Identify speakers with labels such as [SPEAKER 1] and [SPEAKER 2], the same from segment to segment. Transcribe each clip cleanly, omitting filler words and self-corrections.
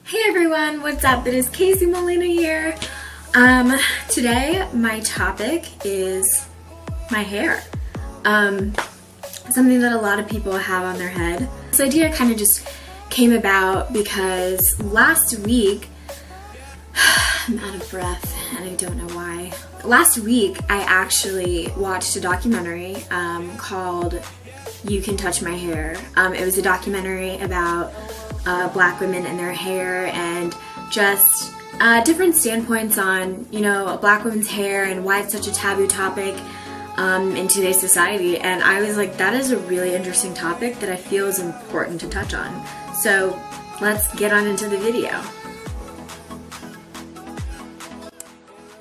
[SPEAKER 1] Hey everyone, what's up? It is Casey Molina here. Today my topic is my hair. Something that a lot of people have on their head. This idea kind of just came about because last week, I'm out of breath and I don't know why. Last week I actually watched a documentary called You Can Touch My Hair. It was a documentary about Black women and their hair and just different standpoints on, a Black woman's hair and why it's such a taboo topic in today's society. And I was like, that is a really interesting topic that I feel is important to touch on. So let's get on into the video.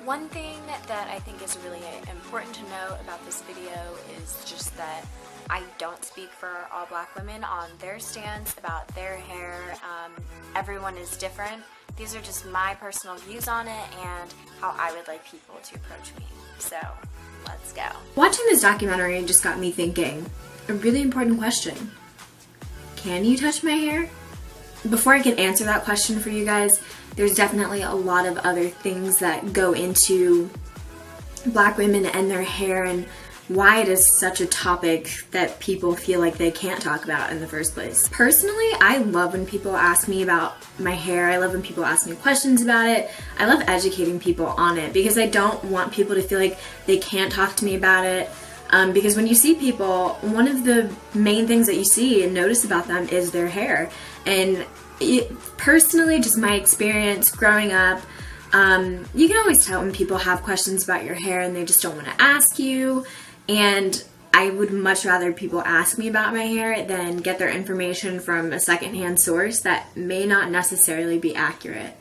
[SPEAKER 1] One thing that I think is really important to know about this video is just that I don't speak for all Black women on their stance about their hair. Everyone is different. These are just my personal views on it and how I would like people to approach me. So let's go. Watching this documentary just got me thinking a really important question. Can you touch my hair? Before I can answer that question for you guys, there's definitely a lot of other things that go into Black women and their hair and why it is such a topic that people feel like they can't talk about in the first place. Personally, I love when people ask me about my hair. I love when people ask me questions about it. I love educating people on it because I don't want people to feel like they can't talk to me about it. Because when you see people, one of the main things that you see and notice about them is their hair. And personally, just my experience growing up, you can always tell when people have questions about your hair and they just don't want to ask you. And I would much rather people ask me about my hair than get their information from a secondhand source that may not necessarily be accurate.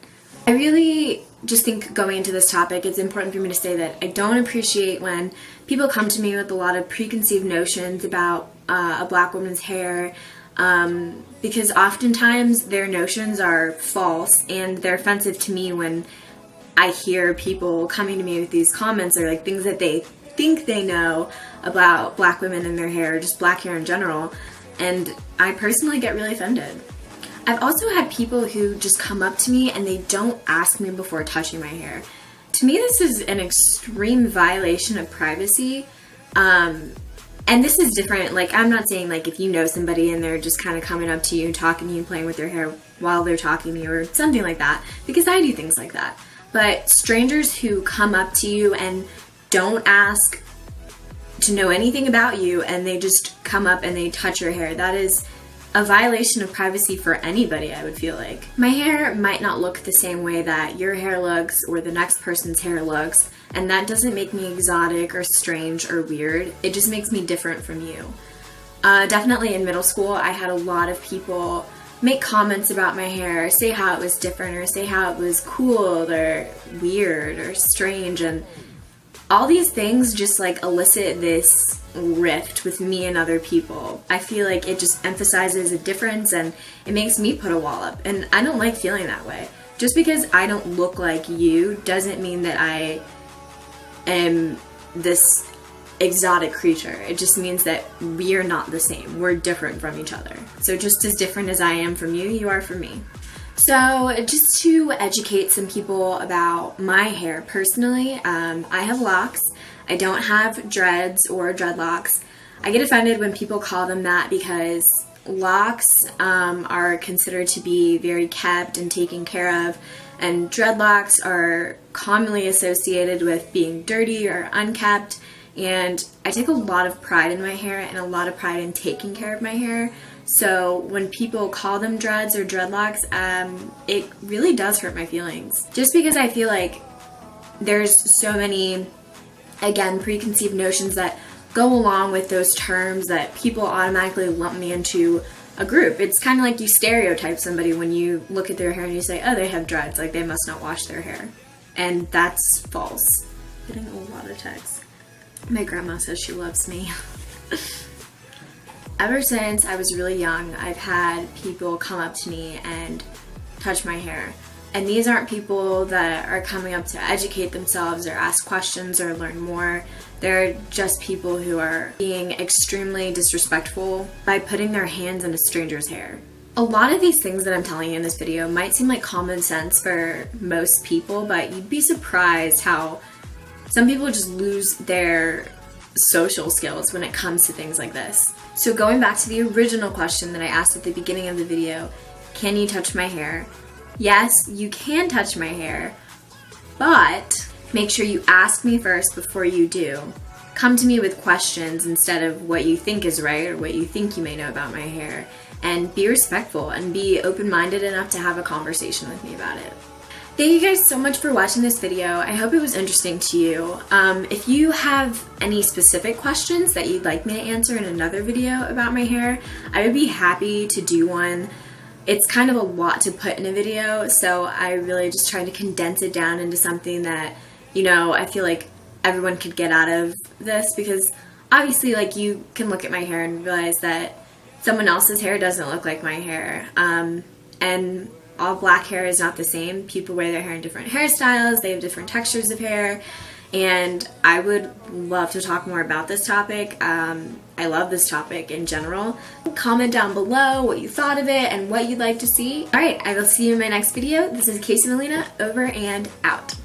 [SPEAKER 1] I really just think going into this topic, it's important for me to say that I don't appreciate when people come to me with a lot of preconceived notions about a Black woman's hair, because oftentimes their notions are false and they're offensive to me when I hear people coming to me with these comments or like things that they think they know about Black women and their hair, just Black hair in general, and I personally get really offended. I've also had people who just come up to me and they don't ask me before touching my hair. To me, this is an extreme violation of privacy, and this is different. Like, I'm not saying like if you know somebody and they're just kind of coming up to you, talking to you, playing with their hair while they're talking to you or something like that, because I do things like that. But strangers who come up to you and don't ask to know anything about you and they just come up and they touch your hair, that is a violation of privacy for anybody, I would feel like. My hair might not look the same way that your hair looks or the next person's hair looks, and that doesn't make me exotic or strange or weird. It just makes me different from you. Definitely in middle school, I had a lot of people make comments about my hair, say how it was different or say how it was cool or weird or strange, and all these things just like elicit this rift with me and other people. I feel like it just emphasizes a difference and it makes me put a wall up, and I don't like feeling that way. Just because I don't look like you doesn't mean that I am this exotic creature. It just means that we're not the same. We're different from each other. So just as different as I am from you, you are from me. So just to educate some people about my hair personally, I have locks. I don't have dreads or dreadlocks. I get offended when people call them that because locks are considered to be very kept and taken care of, and dreadlocks are commonly associated with being dirty or unkept. And I take a lot of pride in my hair and a lot of pride in taking care of my hair. So when people call them dreads or dreadlocks, it really does hurt my feelings. Just because I feel like there's so many, again, preconceived notions that go along with those terms that people automatically lump me into a group. It's kind of like you stereotype somebody when you look at their hair and you say, oh, they have dreads, like they must not wash their hair. And that's false. I'm getting a lot of texts. My grandma says she loves me. Ever since I was really young, I've had people come up to me and touch my hair. And these aren't people that are coming up to educate themselves or ask questions or learn more. They're just people who are being extremely disrespectful by putting their hands in a stranger's hair. A lot of these things that I'm telling you in this video might seem like common sense for most people, but you'd be surprised how some people just lose their social skills when it comes to things like this. So going back to the original question that I asked at the beginning of the video, can you touch my hair? Yes, you can touch my hair, but make sure you ask me first before you do. Come to me with questions instead of what you think is right or what you think you may know about my hair. And be respectful and be open-minded enough to have a conversation with me about it. Thank you guys so much for watching this video. I hope it was interesting to you. If you have any specific questions that you'd like me to answer in another video about my hair, I would be happy to do one. It's kind of a lot to put in a video, so I really just tried to condense it down into something that, you know, I feel like everyone could get out of this, because obviously, like, you can look at my hair and realize that someone else's hair doesn't look like my hair, and all black hair is not the same. People wear their hair in different hairstyles, they have different textures of hair, and I would love to talk more about this topic. I love this topic in general. Comment down below what you thought of it and what you'd like to see. Alright, I will see you in my next video. This is Casey Molina, over and out.